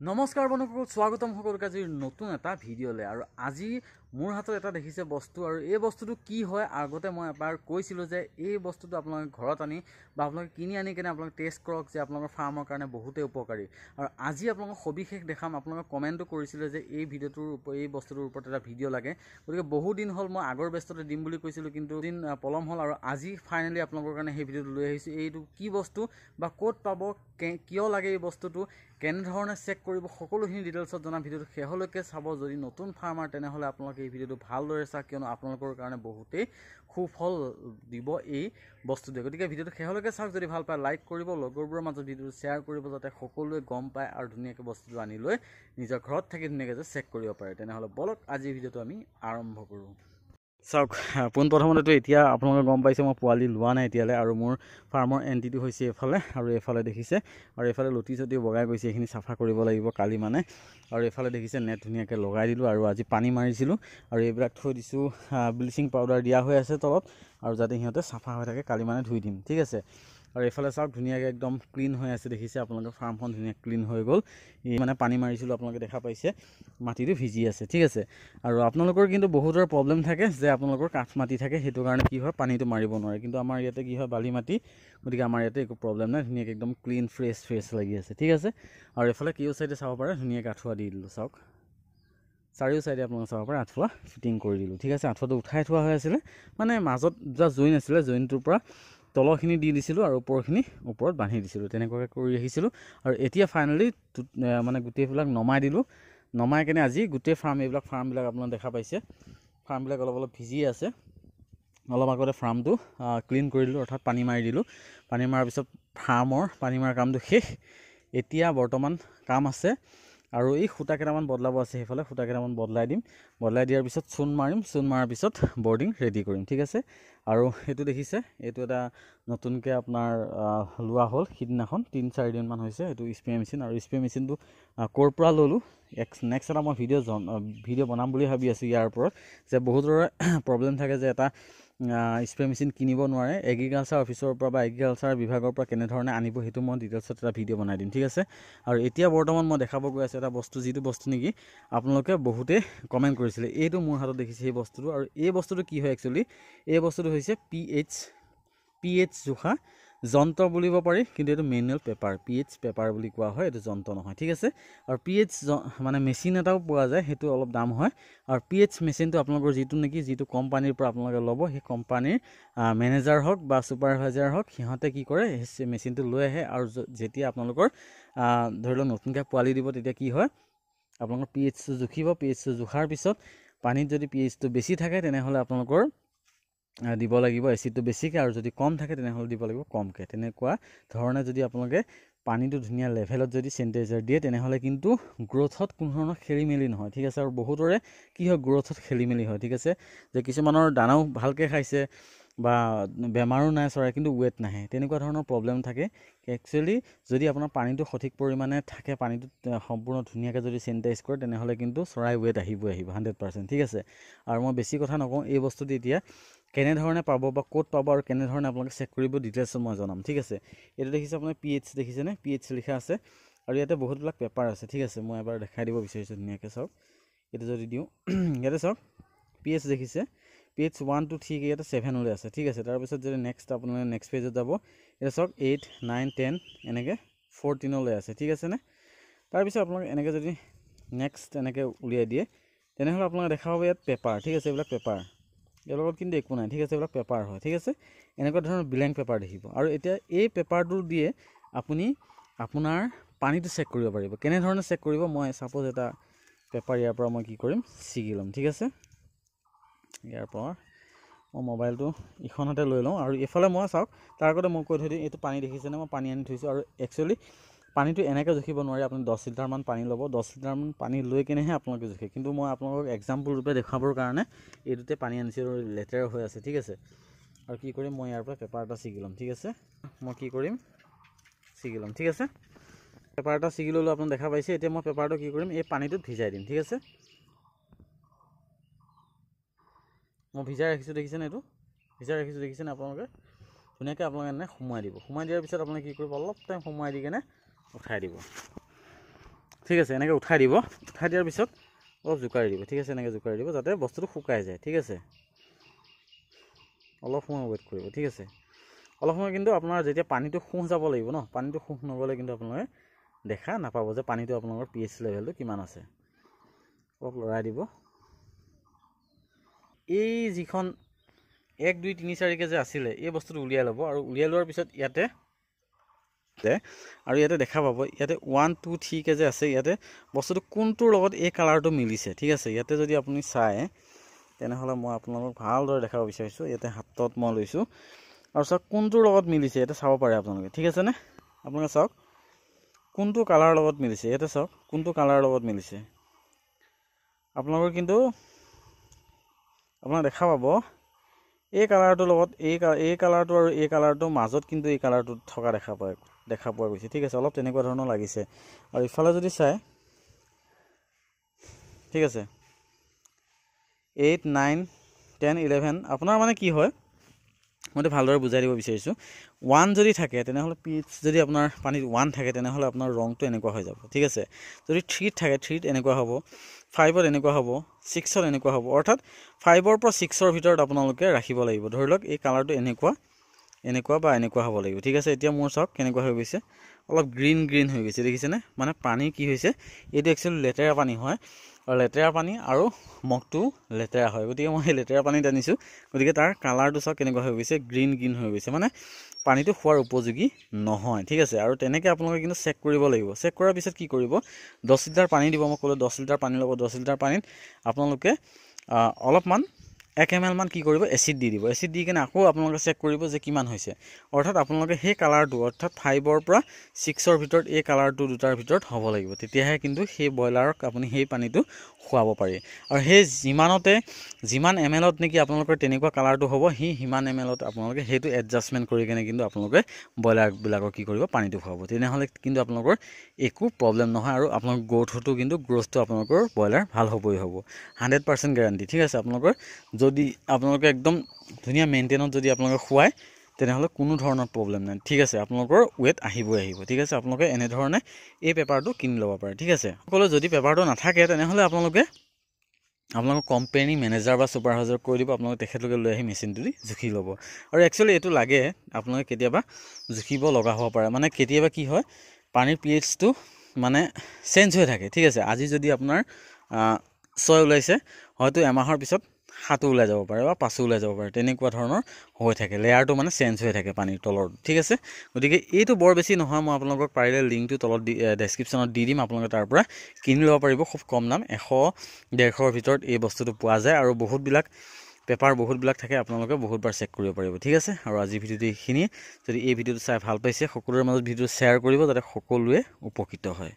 নমস্কাৰ বন্ধুসকল, স্বাগতম সকলোকে আজিৰ নতুন এটা ভিডিঅ'লৈ। আৰু আজি মোৰ হাতত এটা দেখিছে বস্তু, আৰু এই বস্তুটো কি হয় আগতে মই এবাৰ কৈছিলোঁ যে এই বস্তুটো আপোনালোকে ঘৰত আনি বা আপোনালোকে কিনি আনি কেনে আপোনালোকে টেষ্ট কৰক যে আপোনালোকৰ ফাৰ্মৰ কাৰণে বহুতেই উপকাৰী। আৰু আজি আপোনালোকক সবিশেষ দেখাম। আপোনালোকে কমেণ্টো কৰিছিলে যে এই ভিডিঅ'টোৰ এই বস্তুটোৰ ওপৰত এটা ভিডিঅ' লাগে, গতিকে বহু দিন হ'ল মই আগৰ ব্যস্ততে দিম বুলি কৈছিলোঁ, কিন্তু দিন পলম হ'ল। আৰু আজি ফাইনেলি আপোনালোকৰ কাৰণে সেই ভিডিঅ'টো লৈ আহিছোঁ। এইটো কি বস্তু বা ক'ত পাব, কিয় লাগে এই বস্তুটো, কেনেধৰণে চেক কৰিব, সকলোখিনি ডিটেইলছত জনা ভিডিঅ'টো শেষলৈকে চাব। যদি নতুন ফাৰ্মাৰ তেনেহ'লে আপোনালোকে এই ভিডিঅ'টো ভালদৰে চাওক, কিয়নো আপোনালোকৰ কাৰণে বহুতেই সুফল দিব এই বস্তুটোৱে। গতিকে ভিডিঅ'টো শেষলৈকে চাওক। যদি ভাল পায় লাইক কৰিব, লগৰবোৰৰ মাজত ভিডিঅ'টো শ্বেয়াৰ কৰিব, যাতে সকলোৱে গম পায় আৰু ধুনীয়াকৈ বস্তুটো আনি লৈ নিজৰ ঘৰত থাকি ধুনীয়াকৈ যে চেক কৰিব পাৰে। তেনেহ'লে বলক আজিৰ ভিডিঅ'টো আমি আৰম্ভ কৰোঁ। চাওক, পোনপ্ৰথমতেতো এতিয়া আপোনালোকে গম পাইছে মই পোৱালি লোৱা নাই এতিয়ালৈ, আৰু মোৰ ফাৰ্মৰ এণ্ট্ৰিটো হৈছে এইফালে, আৰু এইফালে দেখিছে, আৰু এইফালে লুটি চুটি বগাই গৈছে, এইখিনি চাফা কৰিব লাগিব কালি মানে। আৰু এইফালে দেখিছে নেট ধুনীয়াকৈ লগাই দিলোঁ, আৰু আজি পানী মাৰিছিলোঁ, আৰু এইবিলাক থৈ দিছোঁ। ব্লিচিং পাউডাৰ দিয়া হৈ আছে তলত, আৰু যাতে সিহঁতে চাফা হৈ থাকে, কালি মানে ধুই দিম, ঠিক আছে। আৰু এইফালে চাওক ধুনীয়াকৈ একদম ক্লিন হৈ আছে, দেখিছে আপোনালোকৰ ফাৰ্মখন ধুনীয়া ক্লিন হৈ গ'ল। এই মানে পানী মাৰিছিলোঁ, আপোনালোকে দেখা পাইছে মাটিটো ভিজি আছে, ঠিক আছে। আৰু আপোনালোকৰ কিন্তু বহুতৰ প্ৰব্লেম থাকে যে আপোনালোকৰ কাঠ মাটি থাকে, সেইটো কাৰণে কি হয় পানীটো মাৰিব নোৱাৰে, কিন্তু আমাৰ ইয়াতে কি হয় বালি মাটি, গতিকে আমাৰ ইয়াতে একো প্ৰব্লেম নাই, ধুনীয়াকৈ একদম ক্লিন ফ্ৰেছ লাগি আছে, ঠিক আছে। আৰু এইফালে কিয় চাইডে চাব পাৰে, ধুনীয়াকৈ আঁঠুৱা দি দিলোঁ, চাওক চাৰিও চাইডে আপোনালোকে চাব পাৰে আঁঠুৱা ফিটিং কৰি দিলোঁ, ঠিক আছে। আঁঠুৱাটো উঠাই থোৱা হৈ আছিলে, মানে মাজত যা জইন আছিলে, জইনটোৰ পৰা তলৰখিনি দি দিছিলোঁ আৰু ওপৰখিনি ওপৰত বান্ধি দিছিলোঁ, তেনেকুৱাকৈ কৰি ৰাখিছিলোঁ। আৰু এতিয়া ফাইনেলি মানে গোটেইবিলাক নমাই দিলোঁ। নমাই কেনে আজি গোটেই ফাৰ্মবিলাক আপোনালোকে দেখা পাইছে, ফাৰ্মবিলাক অলপ ভিজি আছে। অলপ আগতে ফাৰ্মটো ক্লিন কৰি দিলোঁ, অৰ্থাৎ পানী মাৰি দিলোঁ। পানী মৰাৰ পিছত ফাৰ্মৰ পানী মৰা কামটো শেষ। এতিয়া বৰ্তমান কাম আছে, আৰু এই সূতা কেইটামান বদলাব আছে, সেইফালে সূতা কেইটামান বদলাই দিম। বদলাই দিয়াৰ পিছত চূণ মাৰিম, চূণ মৰাৰ পিছত বৰ্ডিং ৰেডি কৰিম, ঠিক আছে। আৰু সেইটো দেখিছে, এইটো এটা নতুনকৈ আপোনাৰ লোৱা হ'ল সিদিনাখন, 3-4 দিনমান হৈছে। এইটো স্প্ৰে মেচিন, আৰু স্প্ৰে মেচিনটো ক'ৰ পৰা ল'লোঁ নেক্সট এটা মই ভিডিঅ' বনাম বুলি ভাবি আছোঁ ইয়াৰ ওপৰত, যে বহুতৰে প্ৰব্লেম থাকে যে এটা স্প্ৰে মেচিন কিনিব নোৱাৰে, এগ্ৰিকালচাৰ অফিচৰ পৰা বা এগ্ৰিকালচাৰ বিভাগৰ পৰা কেনেধৰণে আনিব, সেইটো মই ডিটেইলছত এটা ভিডিঅ' বনাই দিম, ঠিক আছে। আৰু এতিয়া বৰ্তমান মই দেখাব গৈ আছোঁ এটা বস্তু, যিটো বস্তু নেকি আপোনালোকে বহুতেই কমেণ্ট কৰিছিলে। এইটো মোৰ হাতত দেখিছে সেই বস্তুটো, আৰু এই বস্তুটো কি হয় একচুৱেলি, এই বস্তুটো হৈছে pH জোখা যন্ত্ৰ বুলিব পাৰি, কিন্তু এইটো মেনুৱেল পেপাৰ, pH পেপাৰ বুলি কোৱা হয়, এইটো যন্ত্ৰ নহয়, ঠিক আছে। আৰু pH মানে মেচিন এটাও পোৱা যায়, সেইটো অলপ দাম হয়। আৰু pH মেচিনটো আপোনালোকৰ যিটো কোম্পানীৰ পৰা আপোনালোকে ল'ব, সেই কোম্পানীৰ মেনেজাৰ হওক বা ছুপাৰভাইজাৰ হওক, সিহঁতে কি কৰে সেই মেচিনটো লৈ আহে। আৰু যেতিয়া আপোনালোকৰ ধৰি লওক নতুনকৈ পোৱালি দিব, তেতিয়া কি হয় আপোনালোকৰ pHটো জুখিব। pHটো জোখাৰ পিছত পানীত যদি pHটো বেছি থাকে, তেনেহ'লে আপোনালোকৰ দিব লাগিব এচিডটো বেছিকৈ, আৰু যদি কম থাকে তেনেহ'লে দিব লাগিব কমকৈ। তেনেকুৱা ধৰণে যদি আপোনালোকে পানীটো ধুনীয়া লেভেলত যদি চেনিটাইজাৰ দিয়ে, তেনেহ'লে কিন্তু গ্ৰ'থত কোনো ধৰণৰ খেলি মেলি নহয়, ঠিক আছে। আৰু বহুতৰে কি হয় গ্ৰ'থত খেলি মেলি হয়, ঠিক আছে, যে কিছুমানৰ দানাও ভালকৈ খাইছে বা বেমাৰো নাই চৰাই, কিন্তু ৱেট নাহে, তেনেকুৱা ধৰণৰ প্ৰব্লেম থাকে। একচুৱেলি যদি আপোনাৰ পানীটো সঠিক পৰিমাণে থাকে, পানীটো সম্পূৰ্ণ ধুনীয়াকৈ যদি চেনিটাইজ কৰে, তেনেহ'লে কিন্তু চৰাই ৱেট আহিব 100%, ঠিক আছে। আৰু মই বেছি কথা নকওঁ, এই বস্তুটো এতিয়া কেনেধৰণে পাব বা ক'ত পাব আৰু কেনেধৰণে আপোনালোকে চেক কৰিব, ডিটেইলছত মই জনাম, ঠিক আছে। এইটো দেখিছে আপোনাৰ pH দেখিছেনে, pH লিখা আছে, আৰু ইয়াতে বহুতবিলাক পেপাৰ আছে, ঠিক আছে। মই এবাৰ দেখাই দিব বিচাৰিছোঁ ধুনীয়াকৈ, চাওক। এইটো যদি দিওঁ, ইয়াতে চাওক pH দেখিছে, pH 1 to 3 ইয়াতে 7 আছে, ঠিক আছে। তাৰপিছত যদি আপোনালোকে নেক্সট পেজত যাব, এতিয়া চাওক 8, 9, 10 এনেকৈ 14 আছে, ঠিক আছেনে। তাৰপিছত আপোনালোকে এনেকৈ যদি নেক্সট এনেকৈ উলিয়াই দিয়ে, তেনেহ'লে আপোনালোকে দেখা পাব ইয়াত পেপাৰ, ঠিক আছে। এইবিলাক পেপাৰ, ইয়াৰ লগত কিন্তু একো নাই, ঠিক আছে। এইবিলাক পেপাৰ হয়, ঠিক আছে। এনেকুৱা ধৰণৰ ব্লেংক পেপাৰ দেখিব। আৰু এতিয়া এই পেপাৰটো দিয়ে আপুনি আপোনাৰ পানীটো চেক কৰিব পাৰিব। কেনেধৰণে চেক কৰিব, মই ছাপ'জ এটা পেপাৰ ইয়াৰ পৰা মই কি কৰিম, ছিগি ল'ম, ঠিক আছে। ইয়াৰ পৰা মই মোবাইলটো ইখন হাতে লৈ লওঁ, আৰু এইফালে মই চাওক, তাৰ আগতে মই কৈ থৈ দিম, এইটো পানী দেখিছেনে, মই পানী আনি থৈছোঁ। আৰু একচুৱেলি পানীটো এনেকৈ জুখিব নোৱাৰি, আপুনি 10 লিটাৰমান পানী ল'ব, 10 লিটাৰমান পানী লৈ কেনেহে আপোনালোকে জুখে। কিন্তু মই আপোনালোকক এক্সাম্পল ৰূপে দেখুৱাবৰ কাৰণে এইটোতে পানী আনিছিলোঁ, লেতেৰা হৈ আছে, ঠিক আছে। আৰু কি কৰিম, মই ইয়াৰ পৰা পেপাৰ এটা ছিগি ল'ম, ঠিক আছে। মই কি কৰিম, ছিগি ল'ম, ঠিক আছে। পেপাৰ এটা ছিগি ল'লোঁ, আপোনাক দেখা পাইছে। এতিয়া মই পেপাৰটো কি কৰিম, এই পানীটোত ভিজাই দিম, ঠিক আছে। মই ভিজাই ৰাখিছোঁ, দেখিছেনে, এইটো ভিজাই ৰাখিছোঁ, দেখিছেনে আপোনালোকে। ধুনীয়াকৈ আপোনালোকে এনে সোমোৱাই দিব। সোমোৱাই দিয়াৰ পিছত আপোনালোকে কি কৰিব, অলপ টাইম সোমোৱাই দি কেনে উঠাই দিব। ঠিক আছে এনেকৈ উঠাই দিব উঠাই দিয়াৰ পিছত অলপ জোকাৰি দিব ঠিক আছে এনেকৈ জোকাৰি দিব যাতে বস্তুটো শুকাই যায় ঠিক আছে অলপ সময় ৱেইট কৰিব ঠিক আছে অলপ সময় কিন্তু আপোনাৰ যেতিয়া পানীটো শুহ যাব লাগিব ন পানীটো শুহ নগ'লে কিন্তু আপোনালোকে দেখা নাপাব যে পানীটো আপোনালোকৰ pH লেভেলটো কিমান আছে অলপ লৰাই দিব এই যিখন 1 2 3 4 কে যে আছিলে এই বস্তুটো উলিয়াই ল'ব আৰু উলিয়াই লোৱাৰ পিছত ইয়াতে আৰু ইয়াতে দেখা পাব ইয়াতে 1 2 3 কে যে আছে ইয়াতে বস্তুটো কোনটোৰ লগত এই কালাৰটো মিলিছে ঠিক আছে ইয়াতে যদি আপুনি চাই তেনেহলে মই আপোনালোকক ভালদৰে দেখাব বিচাৰিছো ইয়াতে হাতত মই লৈছো আৰু চাওক কোনটোৰ লগত মিলিছে এটা চাব পাৰে আপোনালোকে ঠিক আছে নে আপোনালোকে চাওক কোনটো কালাৰ লগত মিলিছে এটা চাওক কোনটো কালাৰ লগত মিলিছে আপোনালোকৰ কিন্তু আপোনাৰ দেখা পাব এই কালাৰটোৰ লগত এই কালাৰটো আৰু এই কালাৰটো মাজত কিন্তু এই কালাৰটো থকা দেখা পোৱা গৈছে ঠিক আছে অলপ তেনেকুৱা ধৰণৰ লাগিছে আৰু ইফালে যদি চাই ঠিক আছে 8 9 10 11 আপোনাৰ মানে কি হয় মই ভালদৰে বুজাই দিব বিচাৰিছো 1 যদি থাকে তেনেহলে pH যদি আপোনাৰ পানীত 1 থাকে তেনেহলে আপোনাৰ ৰংটো এনেকুৱা হৈ যাব ঠিক আছে যদি 3 থাকে 3 এনেকুৱা হ'ব 5 ৰ এনেকুৱা হ'ব 6 ৰ এনেকুৱা হ'ব অৰ্থাৎ 5 ৰ পৰা 6 ৰ ভিতৰত আপোনালোকে ৰাখিব লাগিব ধৰি লওক এই কালাৰটো এনেকুৱা বা এনেকুৱা হ'ব লাগিব ঠিক আছে এতিয়া মোৰ চাওক কেনেকুৱা হৈ গৈছে অলপ গ্ৰীন হৈ গৈছে দেখিছেনে মানে পানী কি হৈছে এইটো একচুয়ালি লেতেৰা পানী হয় আৰু লেতেৰা পানী আৰু মগটো লেতেৰা হয় গতিকে মই লেতেৰা পানী আনিছো গতিকে তাৰ কালাৰটো চাওক কেনেকুৱা হৈ গৈছে গ্ৰীন হৈ গৈছে মানে পানীটো খোৱাৰ উপযোগী নহয় ঠিক আছে আৰু তেনেকৈ আপোনালোকে কিন্তু চেক কৰিব লাগিব চেক কৰাৰ পিছত কি কৰিব 10 লিটাৰ পানী দিব মই ক'লো 10 লিটাৰ পানী ল'ব 10 লিটাৰ পানীত আপোনালোকে অলপমান 1 ml মান কি কৰিব এসিড দি দিব এসিড দি কেনে আকৌ আপোনালোকে চেক কৰিব যে কিমান হৈছে অৰ্থাৎ আপোনালোকে সেই কালাৰটো অৰ্থাৎ 5 ৰ পৰা 6 ৰ ভিতৰত এই কালাৰটো দুটাৰ ভিতৰত হ'ব লাগিব তেতিয়াহে কিন্তু সেই বয়লাৰক আপুনি সেই পানীটো খুৱাব পাৰি আৰু সেই যিমান ml নেকি আপোনালোকৰ তেনেকুৱা কালাৰটো হ'ব সিমান ml আপোনালোকে সেইটো এডজাষ্টমেন্ট কৰি কেনে কিন্তু আপোনালোকে বয়লাৰ বিলাকৰ কি কৰিব পানীটো খুৱাব তেনেহলে কিন্তু আপোনালোকৰ একো প্ৰবলেম নহয় আৰু আপোনালোকৰ গ্ৰোথটো আপোনালোকৰ বয়লাৰ ভাল হ'বই হ'ব 100% গ্যাৰান্টি ঠিক আছে আপোনালোকৰ যদি আপোনালোকে একদম ধুনিয়া মেইনটেইনত যদি আপোনালোকে খুৱাই তেনেহলে কোনো ধৰণৰ প্ৰবলেম নাই ঠিক আছে আপোনালোকৰ ওয়েট আহিব ঠিক আছে আপোনালোকে এনে ধৰণে এই পেপাৰটো কিনি ল'ব পাৰে ঠিক আছে সকলো যদি পেপাৰটো নাথাকে তেনেহলে আপোনালোকৰ কোম্পানী মেনেজাৰ বা সুপাৰভাইজাৰ কৈ দিব আপোনালোকে তেখেতলোকে লৈ আহি মেচিনটো দি জুখি ল'ব আৰু একচুয়ালি এটো লাগে আপোনালোকে কেতিয়াবা জুখিব লগা হ'ব পাৰে মানে কেতিয়াবা কি হয় পানীৰ pH টো মানে চেঞ্জ হৈ থাকে ঠিক আছে আজি যদি আপোনাৰ 6 ওলাইছে হয়তো এমাহৰ পিছত 7 ওলাই যাব পাৰে বা 5 ওলাই যাব পাৰে তেনেকুৱা ধৰণৰ হৈ থাকে লেয়াৰটো মানে চেঞ্জ হৈ থাকে পানীৰ তলৰ ঠিক আছে গতিকে এইটো বৰ বেছি নহয় মই আপোনালোকক পাৰিলে লিংকটো তলত ডেসক্ৰিপচনত দি দিম আপোনালোকে তাৰ পৰা কিনি ল'ব পাৰিব খুব কম দাম 100 150 ৰ ভিতৰত এই বস্তুটো পোৱা যায় আৰু পেপাৰ বহুতবিলাক থাকে আপোনালোকে বহুতবাৰ চেক কৰিব পাৰিব ঠিক আছে আৰু আজি ভিডিওটো এইখিনি যদি এই ভিডিওটো চাই ভাল পাইছে সকলোৰে মাজত ভিডিওটো শ্বেয়াৰ কৰিব যাতে সকলোৱে উপকৃত হয়